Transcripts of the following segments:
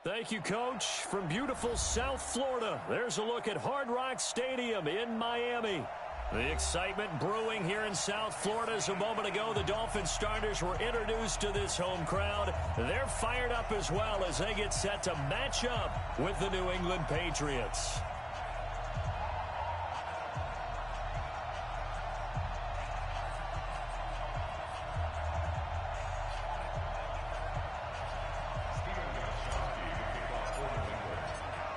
Thank you, Coach. From beautiful South Florida, there's a look at Hard Rock Stadium in Miami. The excitement brewing here in South Florida. As a moment ago, the Dolphins starters were introduced to this home crowd. They're fired up as well as they get set to match up with the New England Patriots.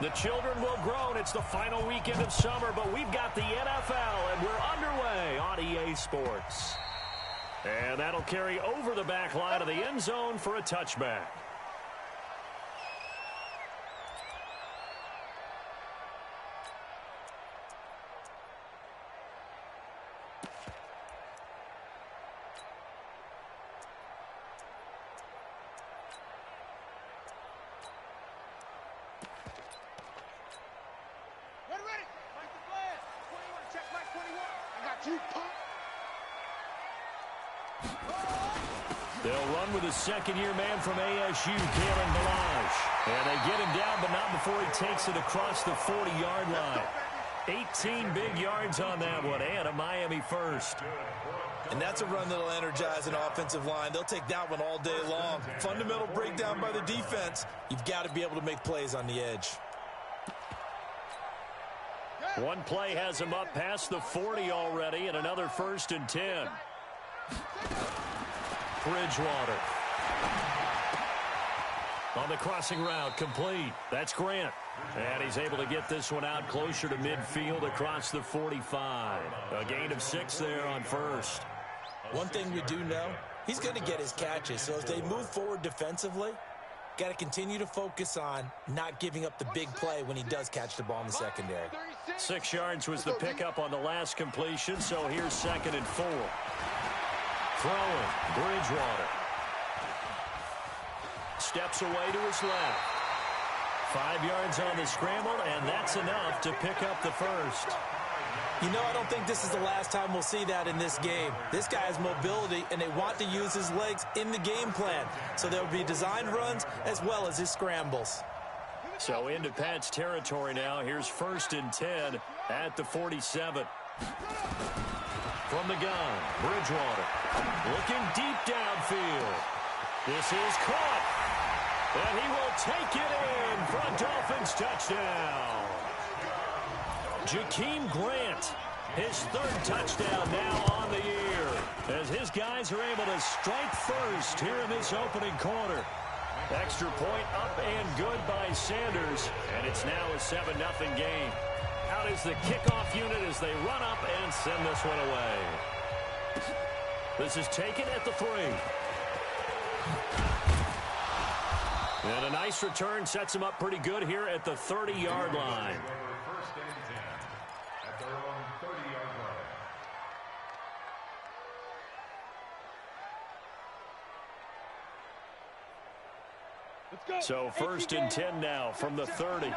The children will groan. It's the final weekend of summer, but we've got the NFL, and we're underway on EA Sports. And that'll carry over the back line of the end zone for a touchback. They'll run with a second-year man from ASU, Kalen Balazs. And they get him down, but not before he takes it across the 40-yard line. 18 big yards on that one, and a Miami first. And that's a run that'll energize an offensive line. They'll take that one all day long. Fundamental breakdown by the defense. You've got to be able to make plays on the edge. One play has him up past the 40 already, and another 1st and 10. Bridgewater. On the crossing route, complete. That's Grant. And he's able to get this one out closer to midfield across the 45. A gain of 6 there on first. One thing we do know, he's going to get his catches. So as they move forward defensively, got to continue to focus on not giving up the big play when he does catch the ball in the secondary. 6 yards was the pickup on the last completion, so here's 2nd and 4. Throwing, Bridgewater. Steps away to his left. 5 yards on the scramble, and that's enough to pick up the first. You know, I don't think this is the last time we'll see that in this game. This guy has mobility, and they want to use his legs in the game plan. So there'll be designed runs as well as his scrambles. So into Pat's territory now. Here's 1st and 10 at the 47. From the gun, Bridgewater looking deep downfield. This is caught, and he will take it in for a Dolphins touchdown. Jakeem Grant, his 3rd touchdown now on the year, as his guys are able to strike first here in this opening quarter. Extra point up and good by Sanders, and it's now a 7-0 game. Out is the kickoff unit as they run up and send this one away. This is taken at the 3. And a nice return sets him up pretty good here at the 30-yard line. So 1st and 10 now from the 30.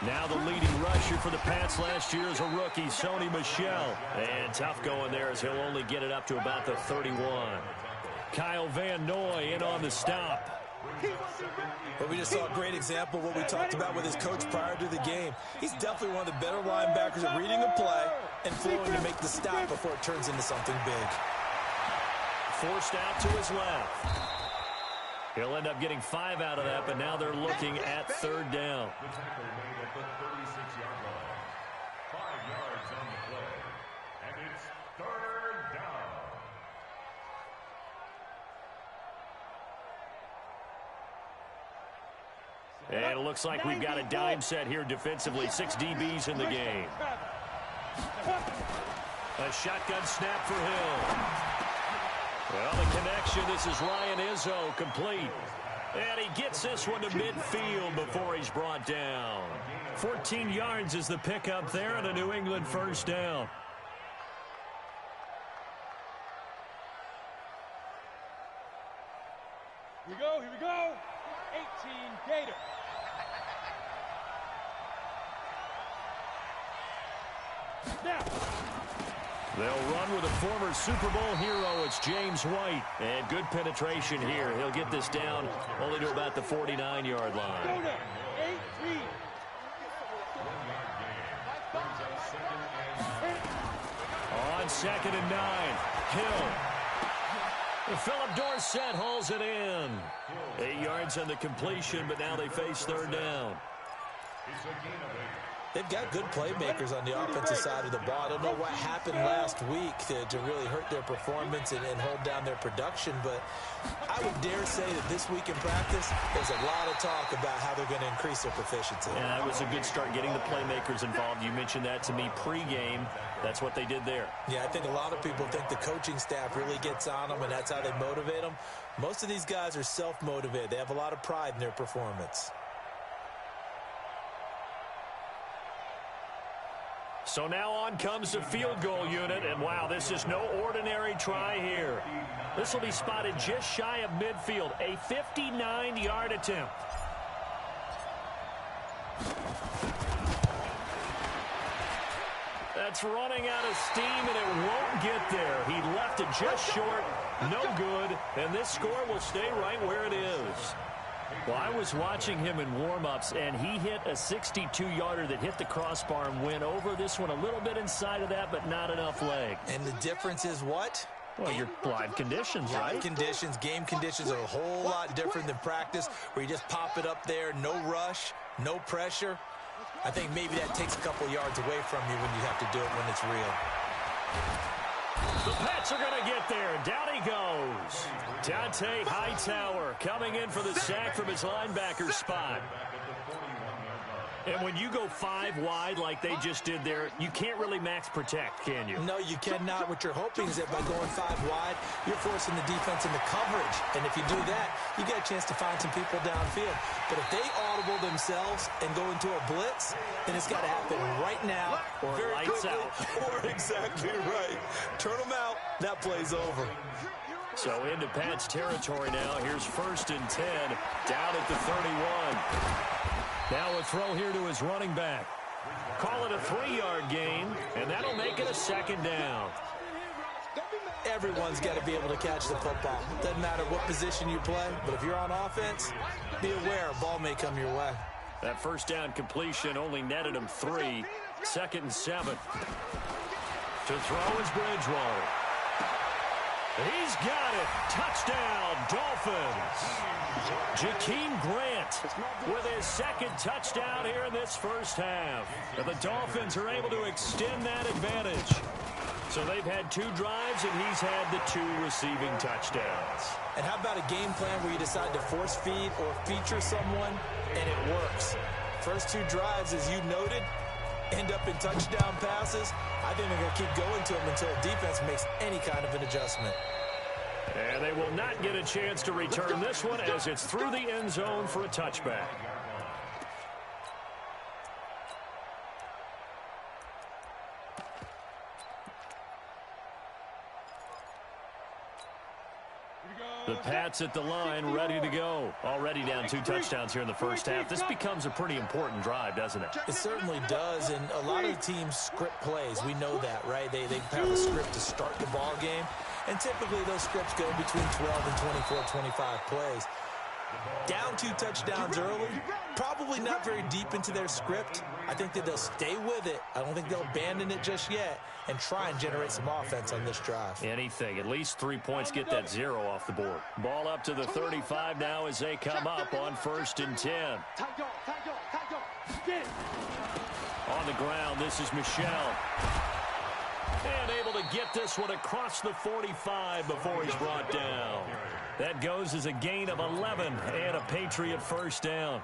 Now the leading rusher for the Pats last year is a rookie, Sony Michel. And tough going there as he'll only get it up to about the 31. Kyle Van Noy in on the stop. But we just saw a great example of what we talked about with his coach prior to the game. He's definitely one of the better linebackers at reading a play and flowing to make the stop before it turns into something big. Forced out to his left. He'll end up getting 5 out of that, but now they're looking at 3rd down. The tackle made at the 36-yard line. 5 yards on the play. And it's 3rd down. And it looks like we've got a dime set here defensively. 6 DBs in the game. A shotgun snap for Hill. Well, the connection, this is Ryan Izzo, complete. And he gets this one to midfield before he's brought down. 14 yards is the pickup there and a New England 1st down. Here we go. 18 Gator. They'll run with a former Super Bowl hero. It's James White. And good penetration here. He'll get this down only to about the 49-yard line. On 2nd and 9, Hill. Philip Dorsett hauls it in. 8 yards on the completion, but now they face 3rd down. They've got good playmakers on the offensive side of the ball. I don't know what happened last week to really hurt their performance and hold down their production, but I would dare say that this week in practice, there's a lot of talk about how they're going to increase their proficiency. Yeah, that was a good start, getting the playmakers involved. You mentioned that to me pregame. That's what they did there. Yeah, I think a lot of people think the coaching staff really gets on them, and that's how they motivate them. Most of these guys are self-motivated. They have a lot of pride in their performance. So now on comes the field goal unit, and wow, this is no ordinary try here. This will be spotted just shy of midfield, a 59-yard attempt. That's running out of steam, and it won't get there. He left it just short, no good, and this score will stay right where it is. Well, I was watching him in warm-ups, and he hit a 62-yarder that hit the crossbar and went over this one a little bit inside of that, but not enough leg. And the difference is what? Well, your live conditions, right? Live conditions, game conditions are a whole lot different than practice, where you just pop it up there, no rush, no pressure. I think maybe that takes a couple yards away from you when you have to do it when it's real. The Pats are going to get there. Down he goes. Dante Hightower coming in for the sack from his linebacker spot. And when you go 5 wide like they just did there, you can't really max protect, can you? No, you cannot. What you're hoping is that by going 5 wide, you're forcing the defense into coverage. And if you do that, you get a chance to find some people downfield. But if they audible themselves and go into a blitz, then it's got to happen right now. Or lights out. Or exactly right. Turn them out. That play's over. So into Pats territory now. Here's 1st and 10 down at the 31. Now a throw here to his running back. Call it a 3-yard gain, and that'll make it a 2nd down. Everyone's got to be able to catch the football. Doesn't matter what position you play, but if you're on offense, be aware a ball may come your way. That 1st down completion only netted him 3. 2nd and 7. To throw is Bridgewater. He's got it. Touchdown, Dolphins. Jakeem Grant with his 2nd touchdown here in this first half. And the Dolphins are able to extend that advantage. So they've had 2 drives, and he's had the 2 receiving touchdowns. And how about a game plan where you decide to force feed or feature someone, and it works? First 2 drives, as you noted, end up in touchdown passes. I think they're going to keep going to them until defense makes any kind of an adjustment. And they will not get a chance to return this one as it's through the end zone for a touchback. The Pats at the line, ready to go. Already down 2 touchdowns here in the first half. This becomes a pretty important drive, doesn't it? It certainly does, and a lot of teams script plays. We know that, right? They have a script to start the ball game, and typically those scripts go between 12 and 24, 25 plays. Down 2 touchdowns early, probably not very deep into their script. I think that they'll stay with it. I don't think they'll abandon it just yet and try and generate some offense on this drive. Anything. At least 3 points, get that 0 off the board. Ball up to the 35 now as they come up on 1st and 10. On the ground, this is Michel. And able to get this one across the 45 before he's brought down. That goes as a gain of 11 and a Patriot 1st down.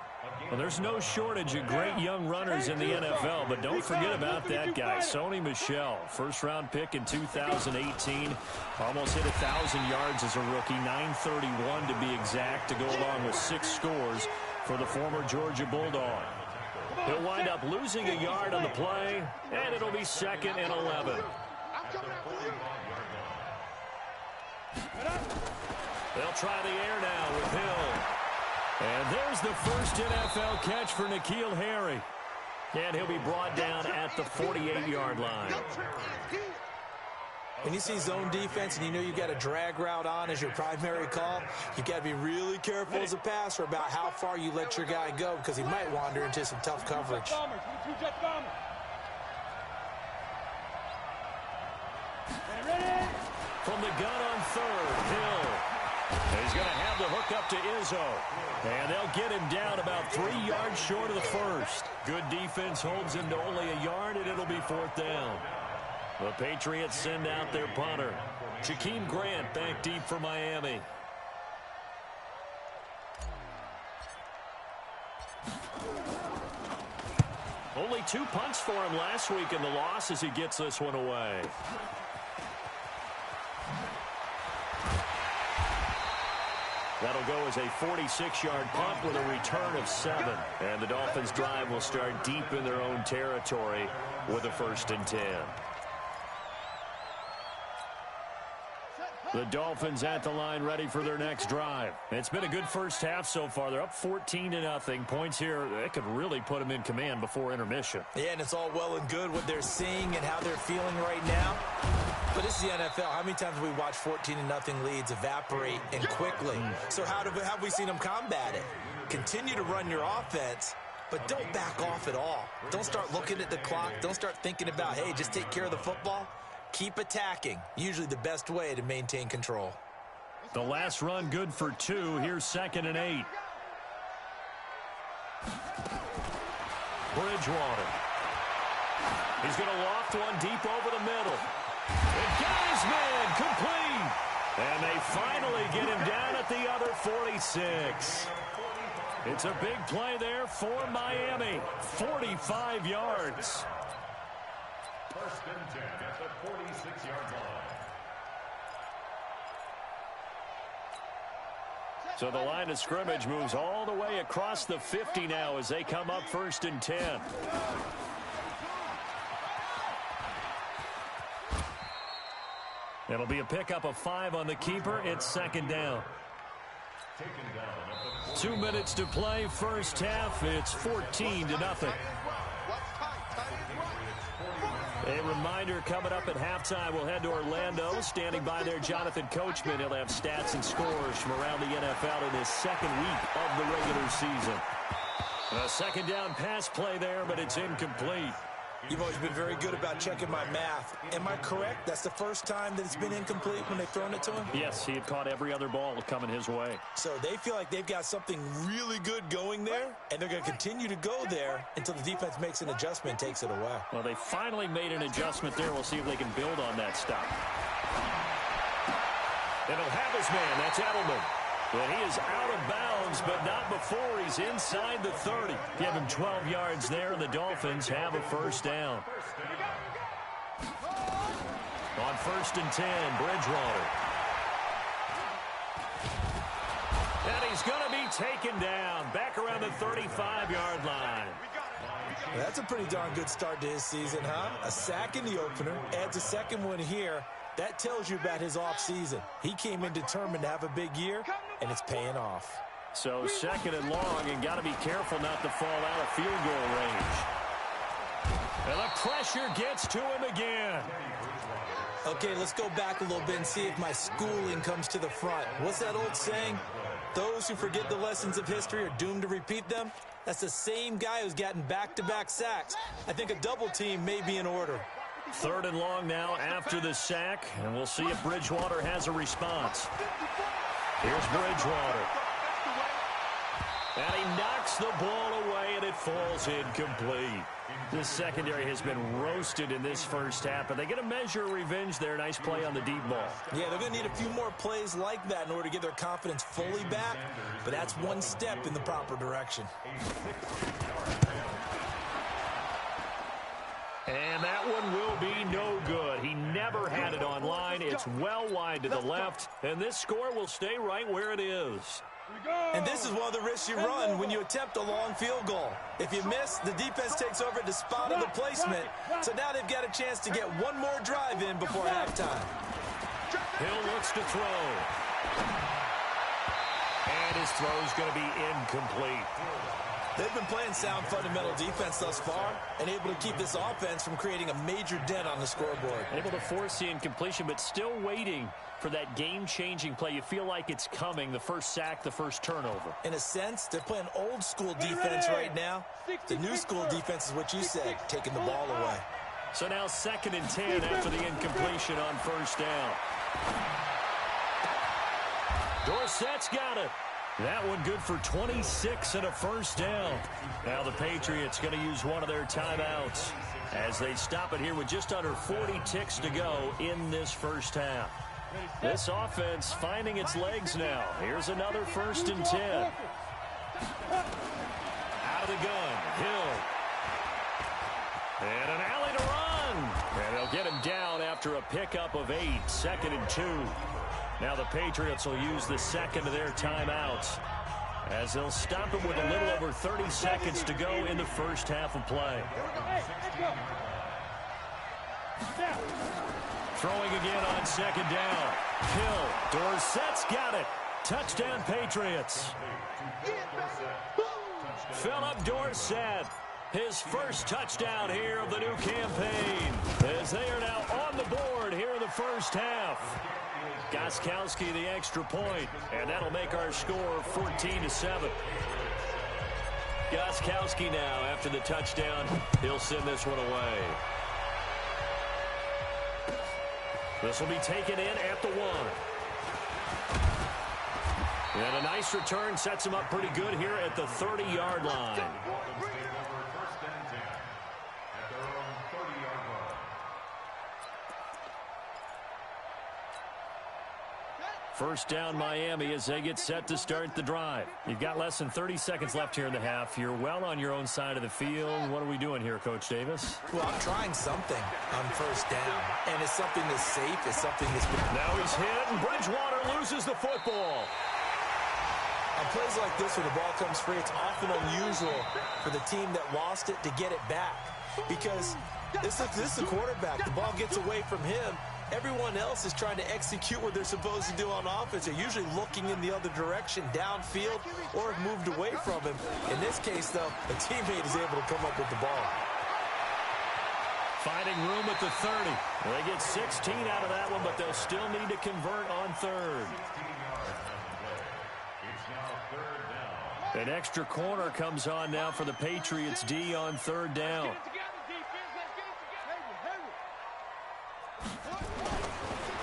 Well, there's no shortage of great young runners in the NFL, but don't forget about that guy, Sony Michel. 1st-round pick in 2018. Almost hit 1,000 yards as a rookie, 931 to be exact, to go along with 6 scores for the former Georgia Bulldog. He'll wind up losing a yard on the play, and it'll be 2nd and 11. They'll try the air now with Hill. And there's the first NFL catch for N'Keal Harry. And he'll be brought down at the 48-yard line. When you see zone defense and you know you've got a drag route on as your primary call, you've got to be really careful as a passer about how far you let your guy go because he might wander into some tough coverage. From the gun on third, Hill. He's going to have the hook up to Izzo. And they'll get him down about 3 yards short of the first. Good defense holds him to only a yard, and it'll be fourth down. The Patriots send out their punter. Jakeem Grant back deep for Miami. Only 2 punts for him last week in the loss as he gets this one away. That'll go as a 46-yard punt with a return of 7. And the Dolphins' drive will start deep in their own territory with a 1st and 10. The Dolphins at the line ready for their next drive. It's been a good first half so far. They're up 14-0. Points here, that could really put them in command before intermission. Yeah, and it's all well and good what they're seeing and how they're feeling right now. But this is the NFL. How many times have we watched 14-0 leads evaporate and quickly? So how have we seen them combat it? Continue to run your offense, but don't back off at all. Don't start looking at the clock. Don't start thinking about, hey, just take care of the football. Keep attacking. Usually the best way to maintain control. The last run good for 2. Here's 2nd and 8. Bridgewater. He's going to loft one deep over the middle. And got his man complete. And they finally get him down at the other 46. It's a big play there for Miami. 45 yards. 1st and 10 at the 46-yard line. So the line of scrimmage moves all the way across the 50 now as they come up 1st and 10. It'll be a pickup of 5 on the keeper. It's 2nd down. 2 minutes to play, first half. It's 14-0. A reminder coming up at halftime. We'll head to Orlando. Standing by there, Jonathan Coachman. He'll have stats and scores from around the NFL in his 2nd week of the regular season. A 2nd down pass play there, but it's incomplete. You've always been very good about checking my math. Am I correct? That's the first time that it's been incomplete when they've thrown it to him? Yes, he had caught every other ball coming his way. So they feel like they've got something really good going there, and they're going to continue to go there until the defense makes an adjustment and takes it away. Well, they finally made an adjustment there. We'll see if they can build on that stop. And he'll have his man. That's Edelman. Well, he is out of bounds, but not before he's inside the 30. Give him 12 yards there, and the Dolphins have a 1st down. On 1st and 10, Bridgewater. And he's going to be taken down back around the 35-yard line. Well, that's a pretty darn good start to his season, huh? A sack in the opener, adds a 2nd one here. That tells you about his offseason. He came in determined to have a big year, and it's paying off. So 2nd and long, and got to be careful not to fall out of field goal range. And the pressure gets to him again. Okay, let's go back a little bit and see if my schooling comes to the front. What's that old saying? Those who forget the lessons of history are doomed to repeat them. That's the same guy who's gotten back-to-back sacks. I think a double team may be in order. 3rd and long now after the sack, and we'll see if Bridgewater has a response. Here's Bridgewater. And he knocks the ball away, and it falls incomplete. This secondary has been roasted in this first half, but they get a measure of revenge there. Nice play on the deep ball. Yeah, they're going to need a few more plays like that in order to get their confidence fully back, but that's one step in the proper direction. And that one will be no good. He never had it on line. It's well wide to the left, and this score will stay right where it is. And this is one of the risks you run when you attempt a long field goal. If you miss, the defense takes over at the spot of the placement. So now they've got a chance to get one more drive in before halftime. Hill looks to throw. And his throw is going to be incomplete. They've been playing sound fundamental defense thus far and able to keep this offense from creating a major dent on the scoreboard. Able to force the incompletion, but still waiting for that game-changing play. You feel like it's coming, the first sack, the first turnover. In a sense, they're playing old-school defense right now. The new-school defense is what you said, taking the ball away. So now 2nd and 10 after the incompletion on first down. Dorsett's got it. That one good for 26 and a first down. Now the Patriots going to use one of their timeouts as they stop it here with just under 40 ticks to go in this first half. This offense finding its legs now. Here's another 1st and 10. Out of the gun, Hill. And an alley to run. And they'll get him down after a pickup of 8, 2nd and 2. Now the Patriots will use the second of their timeouts as they'll stop it with a little over 30 seconds to go in the first half of play. Throwing again on 2nd down. Hill. Dorsett's got it. Touchdown Patriots. Philip Dorsett. His first touchdown here of the new campaign as they are now on the board here in the first half. Gostkowski the extra point, and that'll make our score 14-7. Gostkowski now after the touchdown. He'll send this one away. This will be taken in at the 1. And a nice return sets him up pretty good here at the 30-yard line. First down Miami as they get set to start the drive. You've got less than 30 seconds left here in the half. You're well on your own side of the field. What are we doing here, Coach Davis? Well, I'm trying something on first down, and it's something that's safe. It's something that's... Now he's hit, and Bridgewater loses the football. On plays like this where the ball comes free, it's often unusual for the team that lost it to get it back because this is the quarterback. The ball gets away from him. Everyone else is trying to execute what they're supposed to do on offense. They're usually looking in the other direction, downfield, or have moved away from him. In this case, though, a teammate is able to come up with the ball. Finding room at the 30. They get 16 out of that one, but they'll still need to convert on 3rd. An extra corner comes on now for the Patriots D on 3rd down.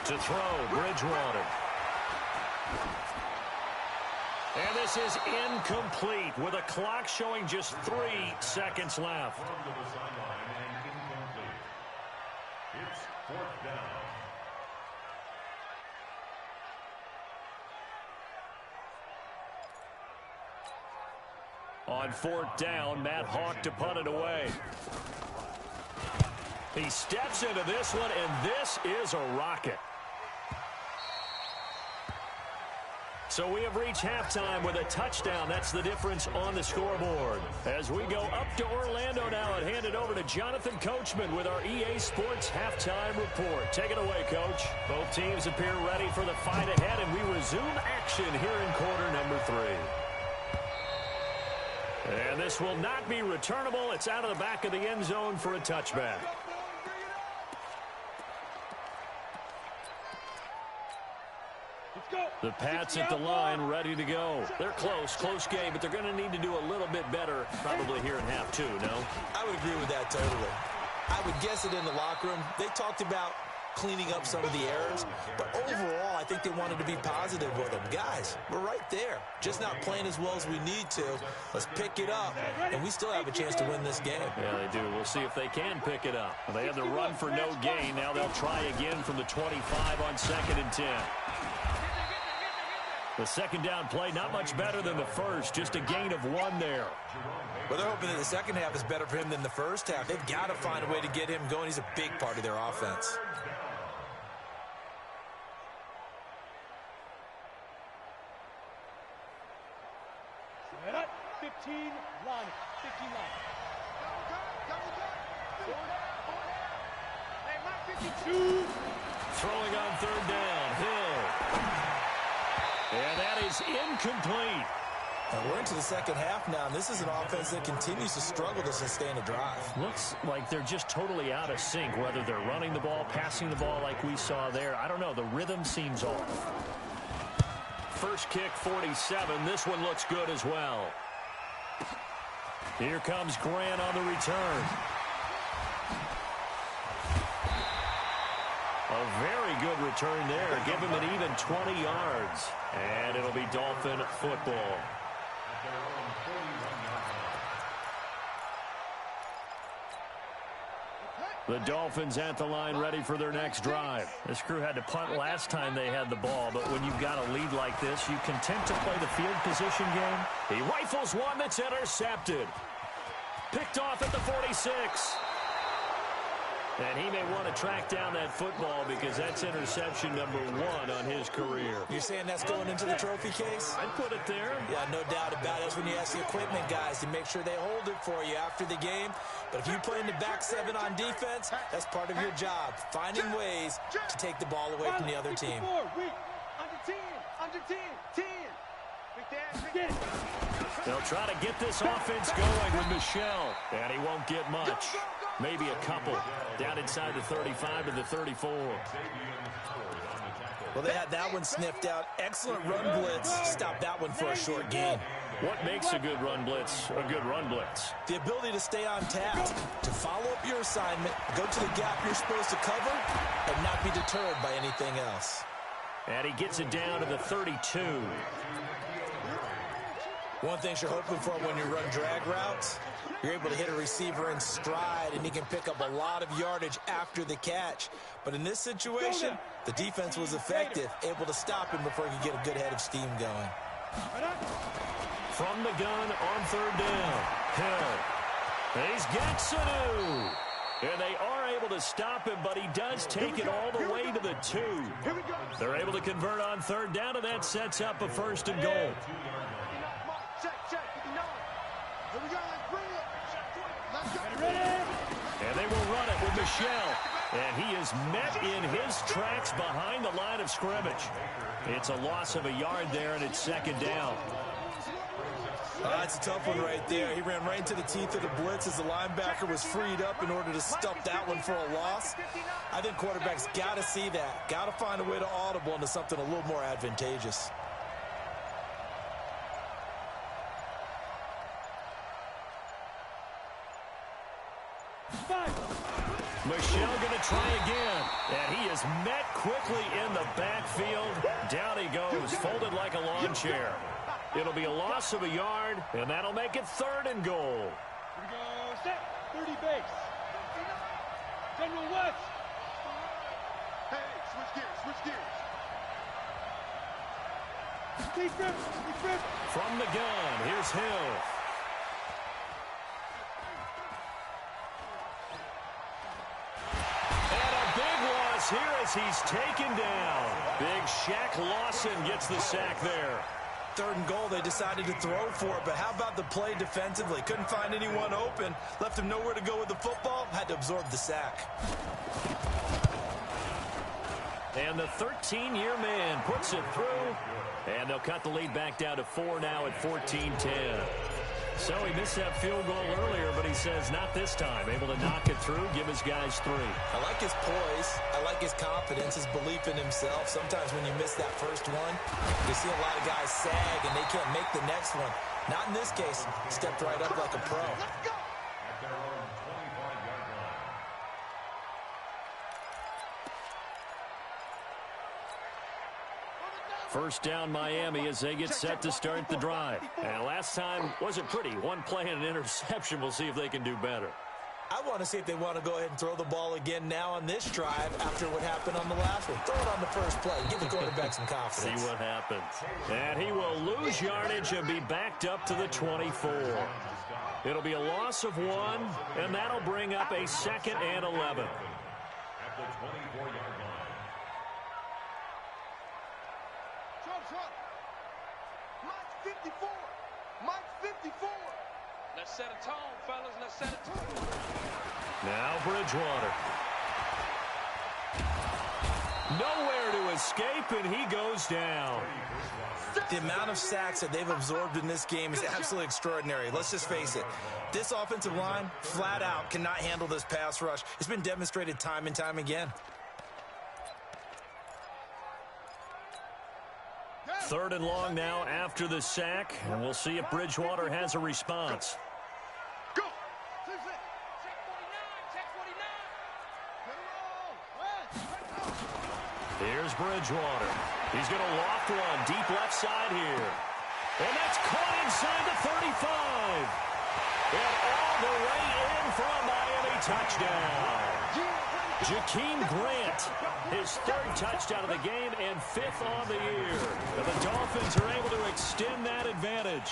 To throw, Bridgewater. And this is incomplete with a clock showing just 3 seconds left. It's 4th down. On 4th down, Matt Hawk to punt it away. He steps into this one, and this is a rocket. So we have reached halftime with a touchdown. That's the difference on the scoreboard. As we go up to Orlando now and hand it over to Jonathan Coachman with our EA Sports Halftime Report. Take it away, Coach. Both teams appear ready for the fight ahead, and we resume action here in quarter number 3. And this will not be returnable. It's out of the back of the end zone for a touchback. The Pats at the line, ready to go. They're close game, but they're going to need to do a little bit better probably here in half 2, no? I would agree with that totally. I would guess it in the locker room. They talked about cleaning up some of the errors, but overall, I think they wanted to be positive with them. Guys, we're right there. Just not playing as well as we need to. Let's pick it up, and we still have a chance to win this game. Yeah, they do. We'll see if they can pick it up. They had the run for no gain. Now they'll try again from the 25 on 2nd and 10. The second down play, not much better than the first, just a gain of 1 there. Well, they're hoping that the second half is better for him than the first half. They've got to find a way to get him going. He's a big part of their offense. Set up, 15 line. Hey, 52. Throwing on 3rd down, Hill. And that is incomplete. And we're into the second half now, and this is an offense that continues to struggle to sustain a drive. Looks like they're just totally out of sync, whether they're running the ball, passing the ball like we saw there. I don't know. The rhythm seems off. First kick, 47. This one looks good as well. Here comes Grant on the return. A very good return there. Give him an even 20 yards. And it'll be Dolphin football. The Dolphins at the line ready for their next drive. This crew had to punt last time they had the ball, but when you've got a lead like this, you content to play the field position game? He rifles one that's intercepted. Picked off at the 46. And he may want to track down that football because that's interception number 1 on his career. You're saying that's going into the trophy case? I'd put it there. Yeah, no doubt about it. That's when you ask the equipment guys to make sure they hold it for you after the game. But if you play in the back 7 on defense, that's part of your job, finding ways to take the ball away from the other team. They'll try to get this offense going with Michelle, and he won't get much. Maybe a couple. Down inside the 35 to the 34. Well, they had that one sniffed out. Excellent run blitz. Stop that one for a short gain. What makes a good run blitz a good run blitz? The ability to stay on task, to follow up your assignment, go to the gap you're supposed to cover, and not be deterred by anything else. And he gets it down to the 32. One thing you're hoping for when you run drag routes, you're able to hit a receiver in stride, and he can pick up a lot of yardage after the catch. But in this situation, the defense was effective, able to stop him before he could get a good head of steam going. From the gun on third down, Hill. He's got Sanu. And they are able to stop him, but he does take it all the way to the 2. They're able to convert on third down, and that sets up a 1st and goal. And they will run it with Michelle. And he is met in his tracks behind the line of scrimmage. It's a loss of a yard there, and it's 2nd down. That's a tough one right there. He ran right into the teeth of the blitz as the linebacker was freed up in order to stuff that one for a loss. I think quarterbacks got to see that. Got to find a way to audible into something a little more advantageous. Michelle going to try again. And he is met quickly in the backfield. Down he goes, folded like a lawn chair. It'll be a loss of a yard, and that'll make it 3rd and goal. Here we go, set, 30 base. General West. Hey, switch gears. Deep grip. From the gun, here's Hill. And a big loss here as he's taken down. Big Shaq Lawson gets the sack there. 3rd and goal, they decided to throw for it, but how about the play defensively? Couldn't find anyone open, left him nowhere to go with the football, had to absorb the sack. And the 13-year man puts it through, and they'll cut the lead back down to 4 now at 14-10. So he missed that field goal earlier, but he says not this time. Able to knock it through, give his guys 3. I like his poise. I like his confidence, his belief in himself. Sometimes when you miss that first one, you see a lot of guys sag and they can't make the next one. Not in this case. Stepped right up like a pro. First down Miami as they get set to start the drive. And last time wasn't pretty. One play and an interception. We'll see if they can do better. I want to see if they want to go ahead and throw the ball again now on this drive after what happened on the last one. Throw it on the first play. Give the quarterback some confidence. See what happens. And he will lose yardage and be backed up to the 24. It'll be a loss of 1, and that'll bring up a 2nd and 11. At the 24-yard line. Mike's 54. Mike's 54. Let's set a tone, fellas. Let's set a tone. Now Bridgewater. Nowhere to escape, and he goes down. The amount of sacks that they've absorbed in this game is absolutely extraordinary. Let's just face it. This offensive line, flat out, cannot handle this pass rush. It's been demonstrated time and time again. Third and long now after the sack, and we'll see if Bridgewater has a response. Go. Here's Bridgewater. He's going to loft one deep left side here. And that's caught inside the 35. And all the way in for a Miami touchdown. Jakeem Grant, his third touchdown of the game and fifth on the year. And the Dolphins are able to extend that advantage.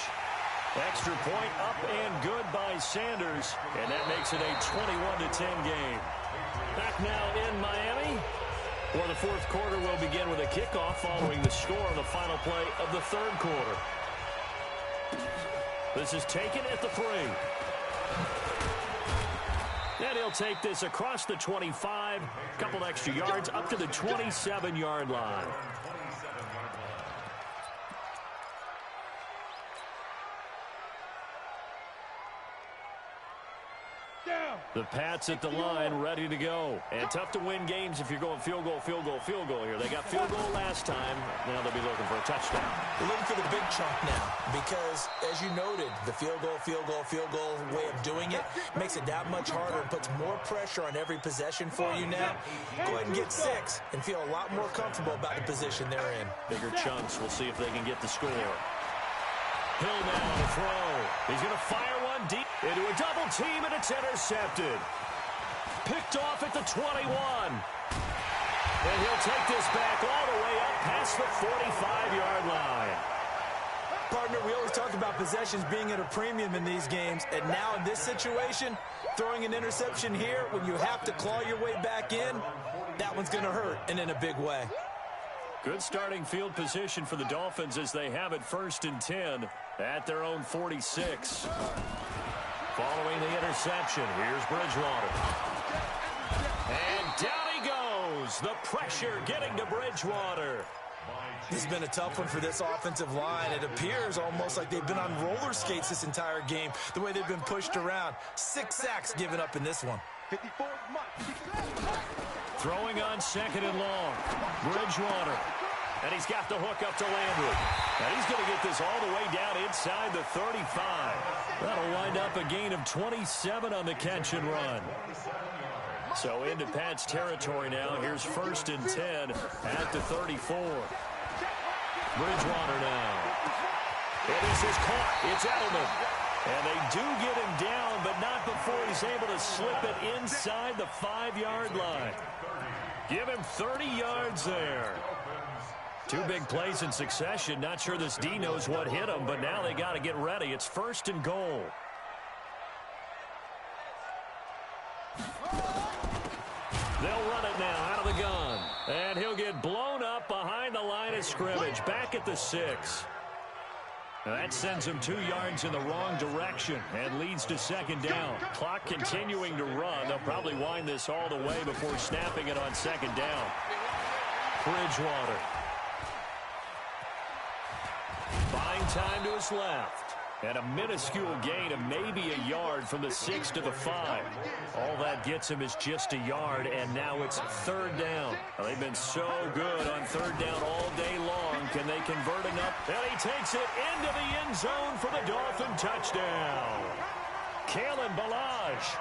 Extra point up and good by Sanders. And that makes it a 21-10 game. Back now in Miami. For the fourth quarter, we'll begin with a kickoff following the score on the final play of the third quarter. This is taken at the 3. And he'll take this across the 25, couple extra yards up to the 27-yard line. The Pats at the line, ready to go. And tough to win games if you're going field goal, field goal, field goal here. They got field goal last time. Now they'll be looking for a touchdown. They're looking for the big chunk now because, as you noted, the field goal way of doing it makes it that much harder and puts more pressure on every possession for you now. Go ahead and get 6 and feel a lot more comfortable about the position they're in. Bigger chunks. We'll see if they can get the score. Hill now to throw. He's going to fire one deep into a double team, and it's intercepted. Picked off at the 21. And he'll take this back all the way up past the 45-yard line. Partner, we always talk about possessions being at a premium in these games, and now in this situation, throwing an interception here when you have to claw your way back in, that one's going to hurt, and in a big way. Good starting field position for the Dolphins as they have it 1st and 10 at their own 46. Following the interception, here's Bridgewater. And down he goes. The pressure getting to Bridgewater. This has been a tough one for this offensive line. It appears almost like they've been on roller skates this entire game, the way they've been pushed around. 6 sacks given up in this one. Throwing on 2nd and long. Bridgewater. And he's got the hook up to Landry. And he's going to get this all the way down inside the 35. That'll wind up a gain of 27 on the catch and run. So into Pat's territory now. Here's 1st and 10 at the 34. Bridgewater now. And this is caught. It's Edelman. And they do get him down, but not before he's able to slip it inside the 5-yard line. Give him 30 yards there. 2 big plays in succession. Not sure this D knows what hit him, but now they got to get ready. It's 1st and goal. They'll run it now out of the gun. And he'll get blown up behind the line of scrimmage. Back at the 6. Now that sends him 2 yards in the wrong direction and leads to 2nd down. Clock continuing to run. They'll probably wind this all the way before snapping it on 2nd down. Bridgewater. Buying time to his left. And a minuscule gain of maybe a yard from the 6 to the 5. All that gets him is just a yard, and now it's 3rd down. Well, they've been so good on 3rd down all day long. Can they convert enough? And he takes it into the end zone for the Dolphin touchdown. Kalen Ballage,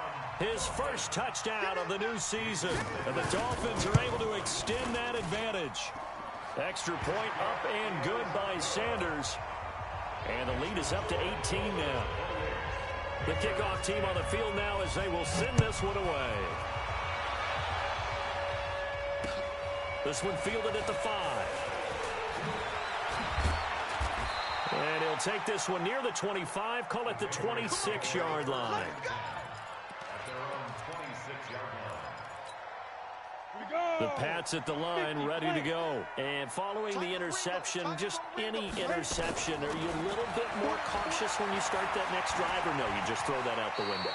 his first touchdown of the new season. And the Dolphins are able to extend that advantage. Extra point up and good by Sanders. And the lead is up to 18 now. The kickoff team on the field now as they will send this one away. This one fielded at the 5. And he'll take this one near the 25, call it the 26-yard line. The Pats at the line, ready to go. And following the interception, just any interception, are you a little bit more cautious when you start that next drive, or no, you just throw that out the window?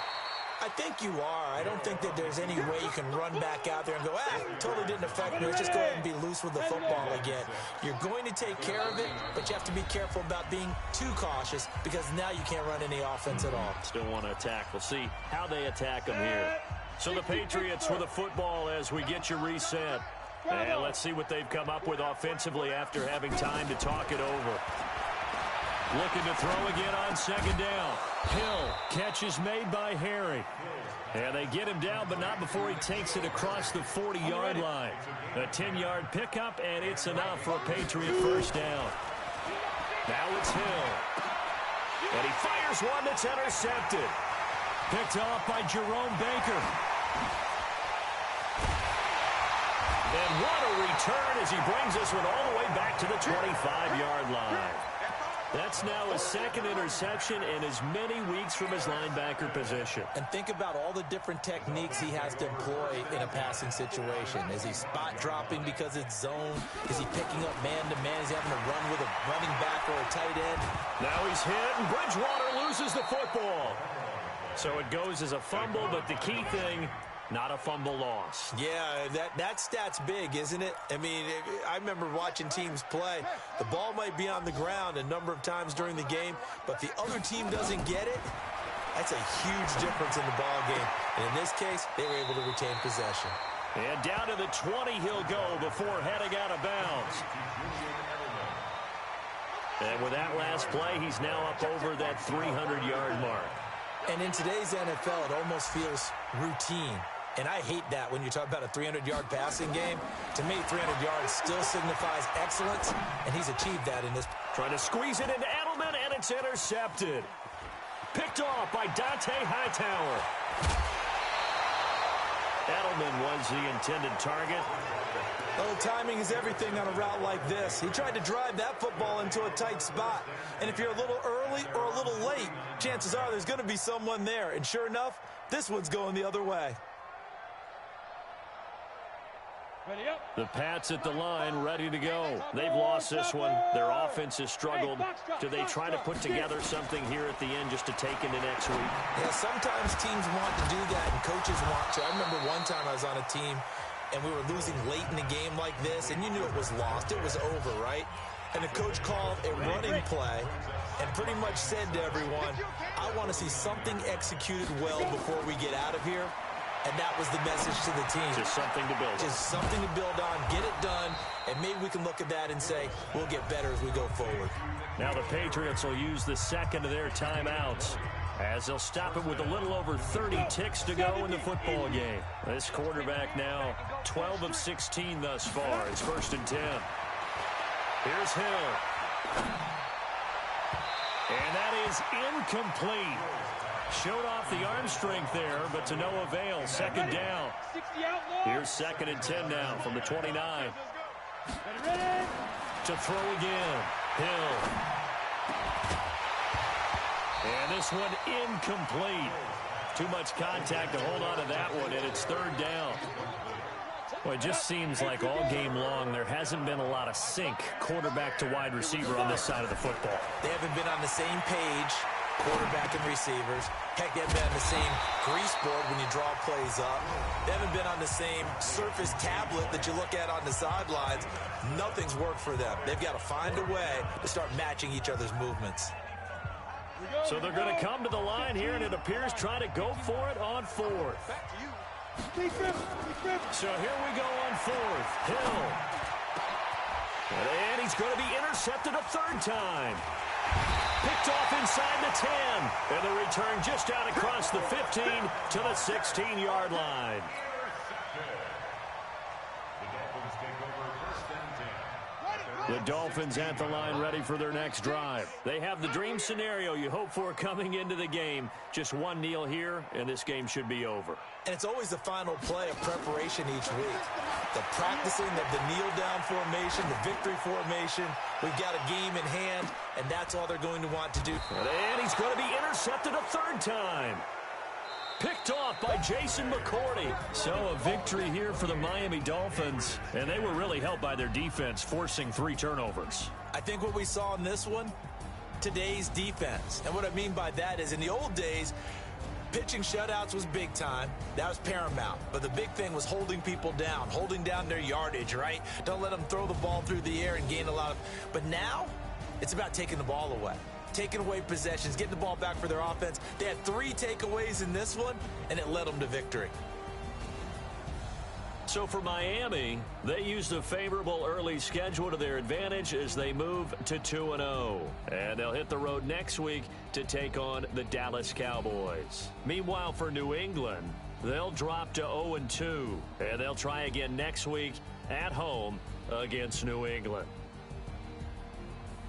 I think you are. I don't think that there's any way you can run back out there and go, totally didn't affect me. Let's just go ahead and be loose with the football again. You're going to take care of it, but you have to be careful about being too cautious because now you can't run any offense at all. Still want to attack. We'll see how they attack them here. So the Patriots with the football as we get you reset. And let's see what they've come up with offensively after having time to talk it over. Looking to throw again on second down. Hill, catch is made by Harry. And they get him down, but not before he takes it across the 40-yard line. A 10-yard pickup, and it's enough for a Patriot first down. Now it's Hill. And he fires one that's intercepted. Picked off by Jerome Baker. And what a return as he brings this one all the way back to the 25-yard line. That's now his second interception in as many weeks from his linebacker position. And think about all the different techniques he has to employ in a passing situation. Is he spot dropping because it's zone? Is he picking up man-to-man? Is he having to run with a running back or a tight end? Now he's hit, and Bridgewater loses the football. So it goes as a fumble, but the key thing, not a fumble loss. Yeah, that stat's big, isn't it? I mean, I remember watching teams play. The ball might be on the ground a number of times during the game, but if the other team doesn't get it, that's a huge difference in the ball game. And in this case, they were able to retain possession. And down to the 20 he'll go before heading out of bounds. And with that last play, he's now up over that 300-yard mark. And in today's NFL, it almost feels routine. And I hate that when you talk about a 300-yard passing game. To me, 300 yards still signifies excellence, and he's achieved that in this. Trying to squeeze it into Edelman, and it's intercepted. Picked off by Dante Hightower. Edelman was the intended target. Oh, timing is everything on a route like this. He tried to drive that football into a tight spot. And if you're a little early or a little late, chances are there's going to be someone there. And sure enough, this one's going the other way. The Pats at the line, ready to go. They've lost this one. Their offense has struggled. Do they try to put together something here at the end just to take into next week? Yeah, sometimes teams want to do that, and coaches want to. I remember one time I was on a team, and we were losing late in the game like this, and you knew it was lost. It was over, right? And the coach called a running play and pretty much said to everyone, I want to see something executed well before we get out of here. And that was the message to the team. Just something to build on. Just something to build on, get it done, and maybe we can look at that and say, we'll get better as we go forward. Now the Patriots will use the second of their timeouts as they'll stop it with a little over 30 ticks to go in the football game. This quarterback now 12 of 16 thus far. It's 1st and 10. Here's Hill. And that is incomplete. Showed off the arm strength there, but to no avail. 2nd down. Here's 2nd and 10 now from the 29. To throw again. Hill. And this one incomplete. Too much contact to hold on to that one, and it's 3rd down. Well, it just seems like all game long there hasn't been a lot of sync quarterback to wide receiver on this side of the football. They haven't been on the same page, quarterback and receivers. Heck, they haven't been on the same grease board when you draw plays up. They haven't been on the same surface tablet that you look at on the sidelines. Nothing's worked for them. They've got to find a way to start matching each other's movements. So they're going to come to the line here, and it appears trying to go for it on 4th. So here we go on 4th. Hill. And he's going to be intercepted a 3rd time. Picked off inside the 10. And the return just out across the 15 to the 16-yard line. The Dolphins at the line ready for their next drive. They have the dream scenario you hope for coming into the game. Just one kneel here, and this game should be over. And it's always the final play of preparation each week. The practicing of the kneel-down formation, the victory formation. We've got a game in hand, and that's all they're going to want to do. And he's going to be intercepted a 3rd time. Picked off by Jason McCourty. So a victory here for the Miami Dolphins. And they were really helped by their defense, forcing 3 turnovers. I think what we saw in this one, today's defense. And what I mean by that is in the old days, pitching shutouts was big time. That was paramount. But the big thing was holding people down, holding down their yardage, right? Don't let them throw the ball through the air and gain a lot of... But now, it's about taking the ball away. Taking away possessions, getting the ball back for their offense. They had 3 takeaways in this one, and it led them to victory. So for Miami, they used a favorable early schedule to their advantage as they move to 2-0. And they'll hit the road next week to take on the Dallas Cowboys. Meanwhile, for New England, they'll drop to 0-2. And they'll try again next week at home against New England.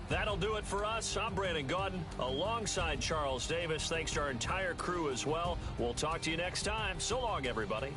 That'll do it for us. I'm Brandon Gaudin alongside Charles Davis. Thanks to our entire crew as well. We'll talk to you next time. So long, everybody.